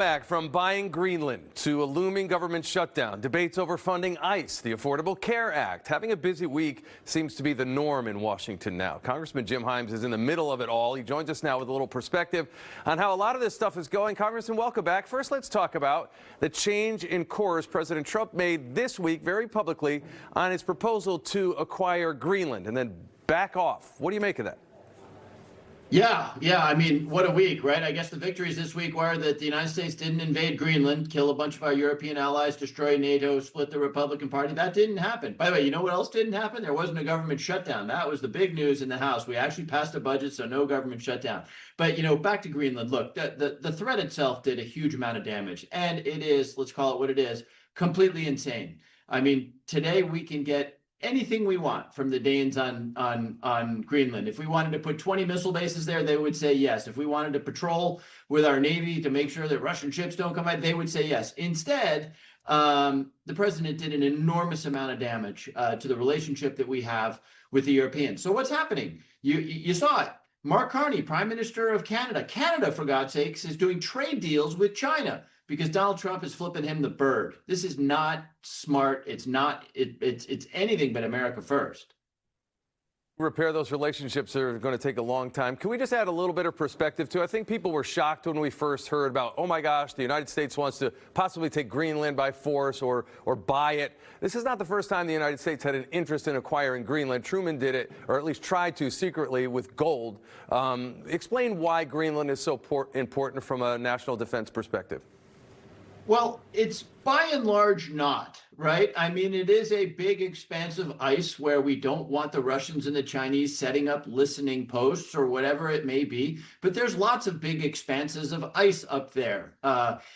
Back from buying Greenland to a looming government shutdown, debates over funding ICE, the Affordable Care Act. Having a busy week seems to be the norm in Washington now. Congressman Jim Himes is in the middle of it all. He joins us now with a little perspective on how a lot of this stuff is going. Congressman, welcome back. First, let's talk about the change in course President Trump made this week very publicly on his proposal to acquire Greenland and then back off. What do you make of that? Yeah. I mean, what a week, right? I guess the victories this week were that the United States didn't invade Greenland, kill a bunch of our European allies, destroy NATO, split the Republican Party. That didn't happen. By the way, you know what else didn't happen? There wasn't a government shutdown. That was the big news in the House. We actually passed a budget, so no government shutdown. But, back to Greenland. Look, the threat itself did a huge amount of damage. And it is, let's call it what it is, completely insane. I mean, today we can get anything we want from the Danes on Greenland. If we wanted to put 20 missile bases there, they would say yes. If we wanted to patrol with our Navy to make sure that Russian ships don't come out, they would say yes. Instead, the president did an enormous amount of damage to the relationship that we have with the Europeans. So what's happening? You saw it. Mark Carney, Prime Minister of Canada. Canada, for God's sakes, is doing trade deals with China because Donald Trump is flipping him the bird. This is not smart. It's not. It's anything but America first. Repair those relationships are going to take a long time. Can we just add a little bit of perspective too? I think people were shocked when we first heard about, oh my gosh, the United States wants to possibly take Greenland by force or buy it. This is not the first time the United States had an interest in acquiring Greenland. Truman did it, or at least tried to secretly with gold. Explain why Greenland is so important from a national defense perspective. Well, it's by and large not, right? I mean, it is a big, expansive ice where we don't want the Russians and the Chinese setting up listening posts or whatever it may be. But there's lots of big expanses of ice up there.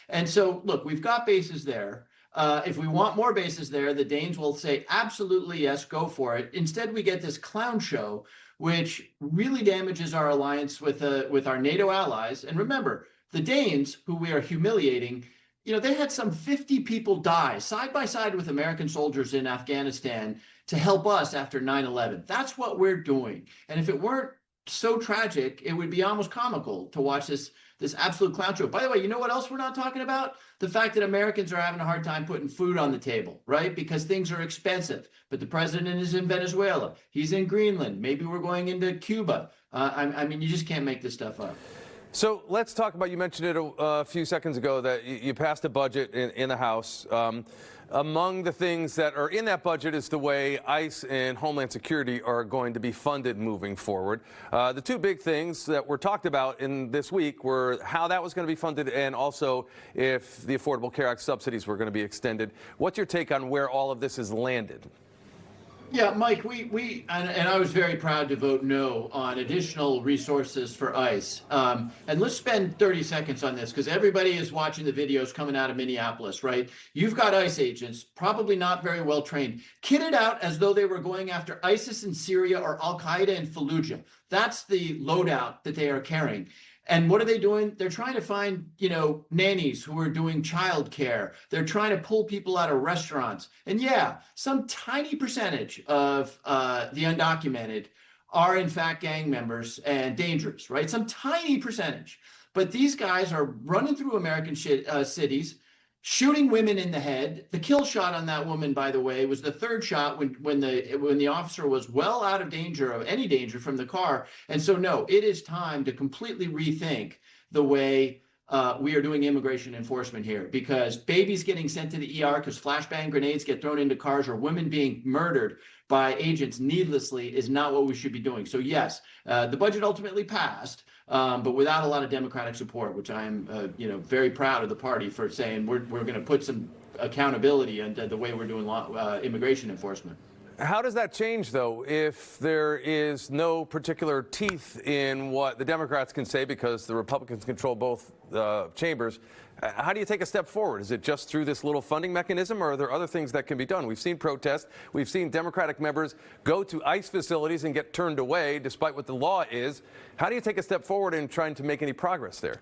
And so, look, we've got bases there. If we want more bases there, the Danes will say, absolutely, yes, go for it. Instead, we get this clown show, which really damages our alliance with our NATO allies. And remember, the Danes, who we are humiliating, they had some 50 people die side by side with American soldiers in Afghanistan to help us after 9/11. That's what we're doing. And if it weren't so tragic, it would be almost comical to watch this absolute clown show. By the way, you know what else we're not talking about? The fact that Americans are having a hard time putting food on the table, right? Because things are expensive. But the president is in Venezuela. He's in Greenland. Maybe we're going into Cuba. I mean, you just can't make this stuff up. So let's talk about, you mentioned it a few seconds ago, that you passed a budget in the House. Among the things that are in that budget is the way ICE and Homeland Security are going to be funded moving forward. The two big things that were talked about in this week were how that was going to be funded and also if the Affordable Care Act subsidies were going to be extended. What's your take on where all of this has landed? Yeah, Mike, we and I was very proud to vote no on additional resources for ICE. And let's spend 30 seconds on this because everybody is watching the videos coming out of Minneapolis, right? You've got ICE agents, probably not very well trained, kitted out as though they were going after ISIS in Syria or Al-Qaeda in Fallujah. That's the loadout that they are carrying. And what are they doing? They're trying to find, nannies who are doing childcare. They're trying to pull people out of restaurants. And yeah, some tiny percentage of the undocumented are in fact gang members and dangerous, right? Some tiny percentage. But these guys are running through American cities, shooting women in the head. The kill shot on that woman, by the way, was the third shot when the officer was well out of danger, of any danger from the car. And so, no, it is time to completely rethink the way we are doing immigration enforcement here, because babies getting sent to the ER because flashbang grenades get thrown into cars or women being murdered by agents needlessly is not what we should be doing. So yes, the budget ultimately passed, but without a lot of Democratic support, which I'm very proud of the party for saying we're going to put some accountability into the way we're doing immigration enforcement. How does that change, though, if there is no particular teeth in what the Democrats can say because the Republicans control both chambers? How do you take a step forward? Is it just through this little funding mechanism, or are there other things that can be done? We've seen protests. We've seen Democratic members go to ICE facilities and get turned away despite what the law is. How do you take a step forward in trying to make any progress there?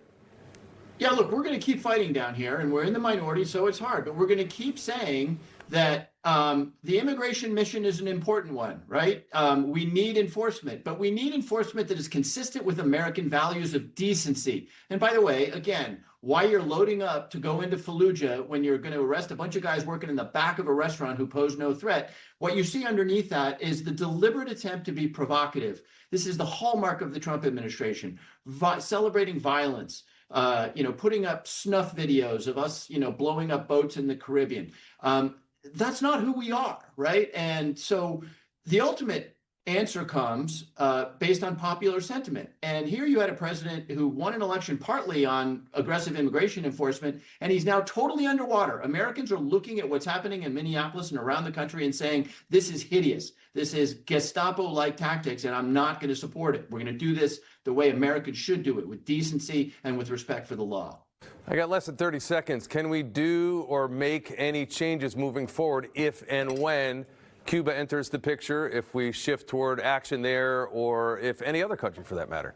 Yeah, look, we're going to keep fighting down here, and we're in the minority, so it's hard. But we're going to keep saying that the immigration mission is an important one, right? We need enforcement, but we need enforcement that is consistent with American values of decency. And by the way, again, why you're loading up to go into Fallujah when you're going to arrest a bunch of guys working in the back of a restaurant who pose no threat, what you see underneath that is the deliberate attempt to be provocative. This is the hallmark of the Trump administration, celebrating violence, putting up snuff videos of us, blowing up boats in the Caribbean. That's not who we are, right? And so the ultimate answer comes based on popular sentiment. And here you had a president who won an election partly on aggressive immigration enforcement, and he's now totally underwater. Americans are looking at what's happening in Minneapolis and around the country and saying, this is hideous. This is Gestapo-like tactics, and I'm not going to support it. We're going to do this the way Americans should do it, with decency and with respect for the law. I got less than 30 seconds. Can we do or make any changes moving forward if and when Cuba enters the picture, if we shift toward action there, or if any other country for that matter?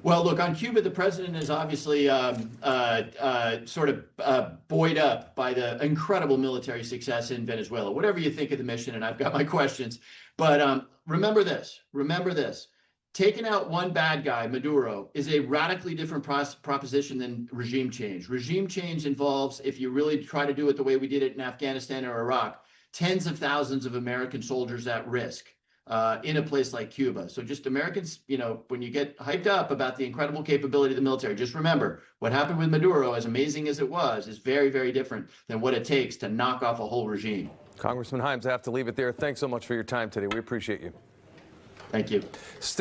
Well, look, on Cuba, the president is obviously buoyed up by the incredible military success in Venezuela. Whatever you think of the mission, and I've got my questions, but remember this. Taking out one bad guy, Maduro, is a radically different proposition than regime change. Regime change involves, if you really try to do it the way we did it in Afghanistan or Iraq, tens of thousands of American soldiers at risk in a place like Cuba. So just Americans, when you get hyped up about the incredible capability of the military, just remember what happened with Maduro, as amazing as it was, is very, very different than what it takes to knock off a whole regime. Congressman Himes, I have to leave it there. Thanks so much for your time today. We appreciate you. Thank you. Still